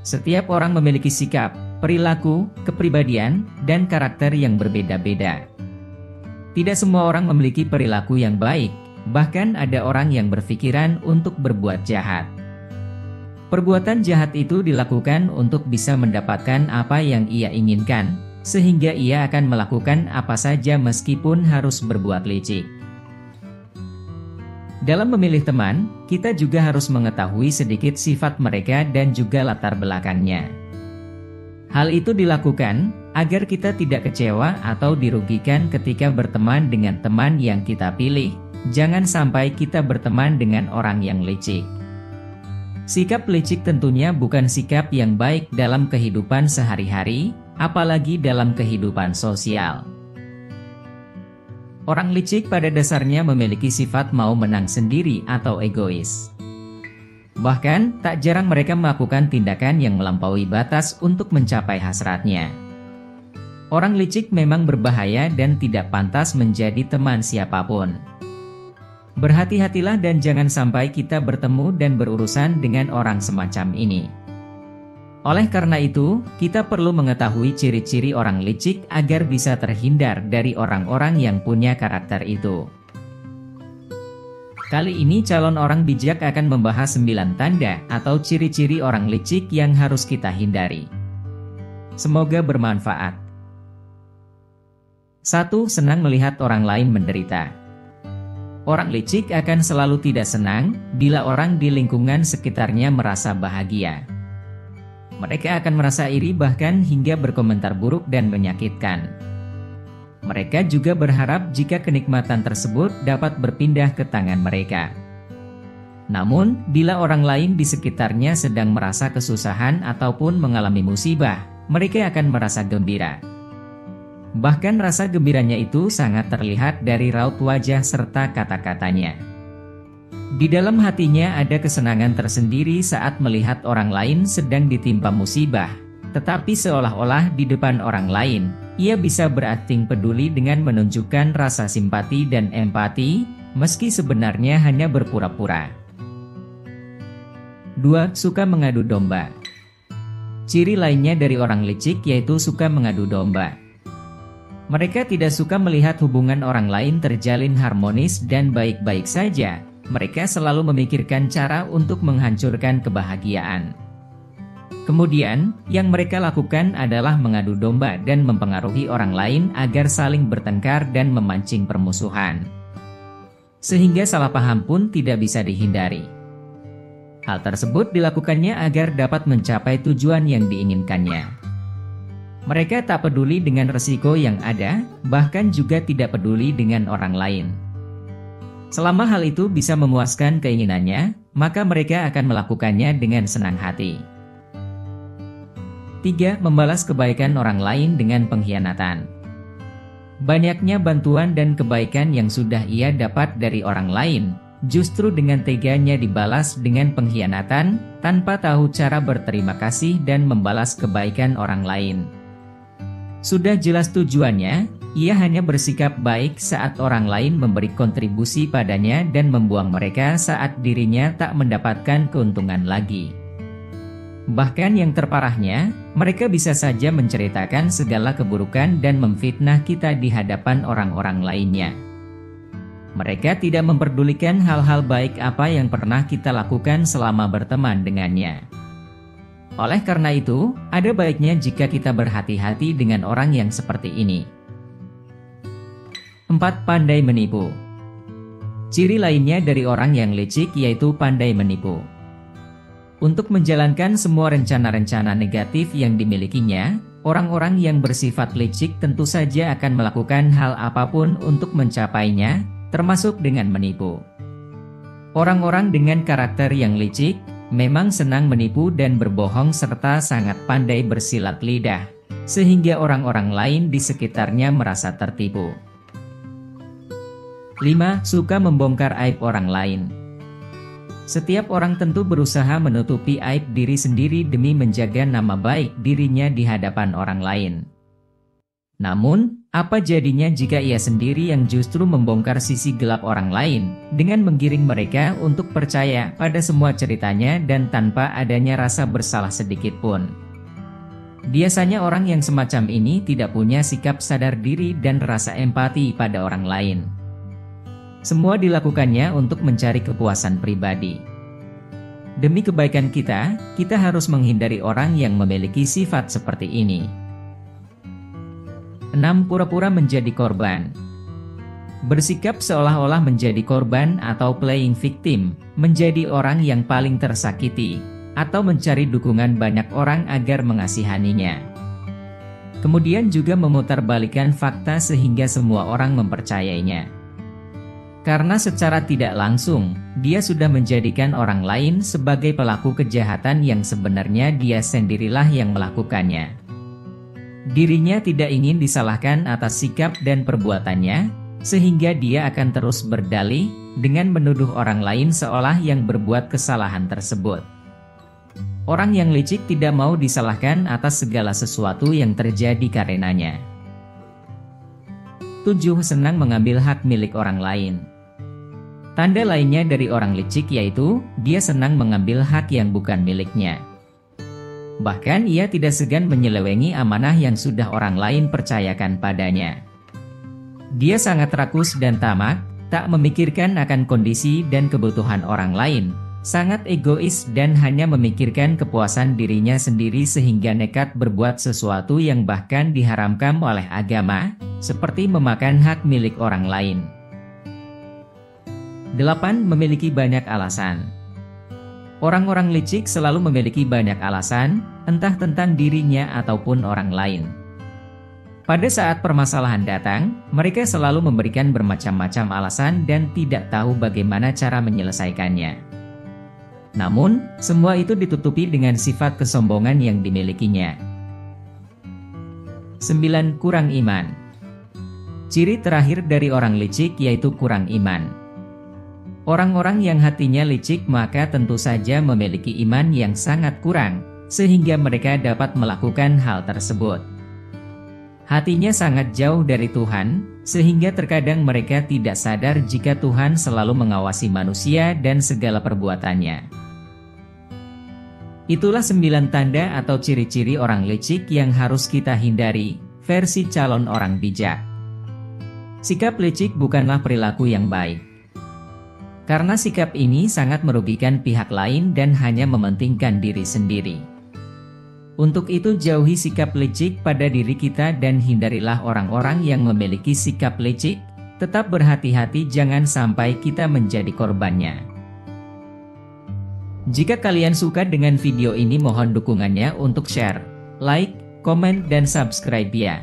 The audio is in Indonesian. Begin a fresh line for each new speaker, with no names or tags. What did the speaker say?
Setiap orang memiliki sikap, perilaku, kepribadian, dan karakter yang berbeda-beda. Tidak semua orang memiliki perilaku yang baik, bahkan ada orang yang berpikiran untuk berbuat jahat. Perbuatan jahat itu dilakukan untuk bisa mendapatkan apa yang ia inginkan, sehingga ia akan melakukan apa saja meskipun harus berbuat licik. Dalam memilih teman, kita juga harus mengetahui sedikit sifat mereka dan juga latar belakangnya. Hal itu dilakukan agar kita tidak kecewa atau dirugikan ketika berteman dengan teman yang kita pilih. Jangan sampai kita berteman dengan orang yang licik. Sikap licik tentunya bukan sikap yang baik dalam kehidupan sehari-hari, apalagi dalam kehidupan sosial. Orang licik pada dasarnya memiliki sifat mau menang sendiri atau egois. Bahkan, tak jarang mereka melakukan tindakan yang melampaui batas untuk mencapai hasratnya. Orang licik memang berbahaya dan tidak pantas menjadi teman siapapun. Berhati-hatilah dan jangan sampai kita bertemu dan berurusan dengan orang semacam ini. Oleh karena itu, kita perlu mengetahui ciri-ciri orang licik agar bisa terhindar dari orang-orang yang punya karakter itu. Kali ini calon orang bijak akan membahas 9 tanda atau ciri-ciri orang licik yang harus kita hindari. Semoga bermanfaat. 1. Senang melihat orang lain menderita. Orang licik akan selalu tidak senang bila orang di lingkungan sekitarnya merasa bahagia. Mereka akan merasa iri bahkan hingga berkomentar buruk dan menyakitkan. Mereka juga berharap jika kenikmatan tersebut dapat berpindah ke tangan mereka. Namun, bila orang lain di sekitarnya sedang merasa kesusahan ataupun mengalami musibah, mereka akan merasa gembira. Bahkan rasa gembiranya itu sangat terlihat dari raut wajah serta kata-katanya. Di dalam hatinya ada kesenangan tersendiri saat melihat orang lain sedang ditimpa musibah, tetapi seolah-olah di depan orang lain, ia bisa berakting peduli dengan menunjukkan rasa simpati dan empati, meski sebenarnya hanya berpura-pura. 2. Suka mengadu domba. Ciri lainnya dari orang licik yaitu suka mengadu domba. Mereka tidak suka melihat hubungan orang lain terjalin harmonis dan baik-baik saja. Mereka selalu memikirkan cara untuk menghancurkan kebahagiaan. Kemudian, yang mereka lakukan adalah mengadu domba dan mempengaruhi orang lain agar saling bertengkar dan memancing permusuhan. Sehingga salah paham pun tidak bisa dihindari. Hal tersebut dilakukannya agar dapat mencapai tujuan yang diinginkannya. Mereka tak peduli dengan resiko yang ada, bahkan juga tidak peduli dengan orang lain. Selama hal itu bisa memuaskan keinginannya, maka mereka akan melakukannya dengan senang hati. 3. Membalas kebaikan orang lain dengan pengkhianatan. Banyaknya bantuan dan kebaikan yang sudah ia dapat dari orang lain, justru dengan teganya dibalas dengan pengkhianatan, tanpa tahu cara berterima kasih dan membalas kebaikan orang lain. Sudah jelas tujuannya, ia hanya bersikap baik saat orang lain memberi kontribusi padanya dan membuang mereka saat dirinya tak mendapatkan keuntungan lagi. Bahkan yang terparahnya, mereka bisa saja menceritakan segala keburukan dan memfitnah kita di hadapan orang-orang lainnya. Mereka tidak memperdulikan hal-hal baik apa yang pernah kita lakukan selama berteman dengannya. Oleh karena itu, ada baiknya jika kita berhati-hati dengan orang yang seperti ini. 4. Pandai menipu. Ciri lainnya dari orang yang licik yaitu pandai menipu. Untuk menjalankan semua rencana-rencana negatif yang dimilikinya, orang-orang yang bersifat licik tentu saja akan melakukan hal apapun untuk mencapainya, termasuk dengan menipu. Orang-orang dengan karakter yang licik memang senang menipu dan berbohong serta sangat pandai bersilat lidah, sehingga orang-orang lain di sekitarnya merasa tertipu. 5. Suka membongkar aib orang lain. Setiap orang tentu berusaha menutupi aib diri sendiri demi menjaga nama baik dirinya di hadapan orang lain. Namun, Apa jadinya jika ia sendiri yang justru membongkar sisi gelap orang lain, dengan menggiring mereka untuk percaya pada semua ceritanya dan tanpa adanya rasa bersalah sedikit pun? Biasanya orang yang semacam ini tidak punya sikap sadar diri dan rasa empati pada orang lain. Semua dilakukannya untuk mencari kepuasan pribadi. Demi kebaikan kita harus menghindari orang yang memiliki sifat seperti ini. 6. Pura-pura menjadi korban. Bersikap seolah-olah menjadi korban atau playing victim, menjadi orang yang paling tersakiti, atau mencari dukungan banyak orang agar mengasihaninya. Kemudian juga memutarbalikkan fakta sehingga semua orang mempercayainya. Karena secara tidak langsung, dia sudah menjadikan orang lain sebagai pelaku kejahatan yang sebenarnya dia sendirilah yang melakukannya. Dirinya tidak ingin disalahkan atas sikap dan perbuatannya, sehingga dia akan terus berdalih dengan menuduh orang lain seolah yang berbuat kesalahan tersebut. Orang yang licik tidak mau disalahkan atas segala sesuatu yang terjadi karenanya. 7. Senang mengambil hak milik orang lain. Tanda lainnya dari orang licik yaitu, dia senang mengambil hak yang bukan miliknya. Bahkan ia tidak segan menyelewengi amanah yang sudah orang lain percayakan padanya. Dia sangat rakus dan tamak, tak memikirkan akan kondisi dan kebutuhan orang lain, sangat egois dan hanya memikirkan kepuasan dirinya sendiri sehingga nekat berbuat sesuatu yang bahkan diharamkan oleh agama, seperti memakan hak milik orang lain. 8. Memiliki banyak alasan. Orang-orang licik selalu memiliki banyak alasan, entah tentang dirinya ataupun orang lain. Pada saat permasalahan datang, mereka selalu memberikan bermacam-macam alasan dan tidak tahu bagaimana cara menyelesaikannya. Namun, semua itu ditutupi dengan sifat kesombongan yang dimilikinya. 9. Kurang iman. Ciri terakhir dari orang licik yaitu kurang iman. Orang-orang yang hatinya licik maka tentu saja memiliki iman yang sangat kurang, sehingga mereka dapat melakukan hal tersebut. Hatinya sangat jauh dari Tuhan, sehingga terkadang mereka tidak sadar jika Tuhan selalu mengawasi manusia dan segala perbuatannya. Itulah 9 tanda atau ciri-ciri orang licik yang harus kita hindari, versi calon orang bijak. Sikap licik bukanlah perilaku yang baik. Karena sikap ini sangat merugikan pihak lain dan hanya mementingkan diri sendiri. Untuk itu jauhi sikap licik pada diri kita dan hindarilah orang-orang yang memiliki sikap licik. Tetap berhati-hati jangan sampai kita menjadi korbannya. Jika kalian suka dengan video ini mohon dukungannya untuk share, like, komen dan subscribe ya.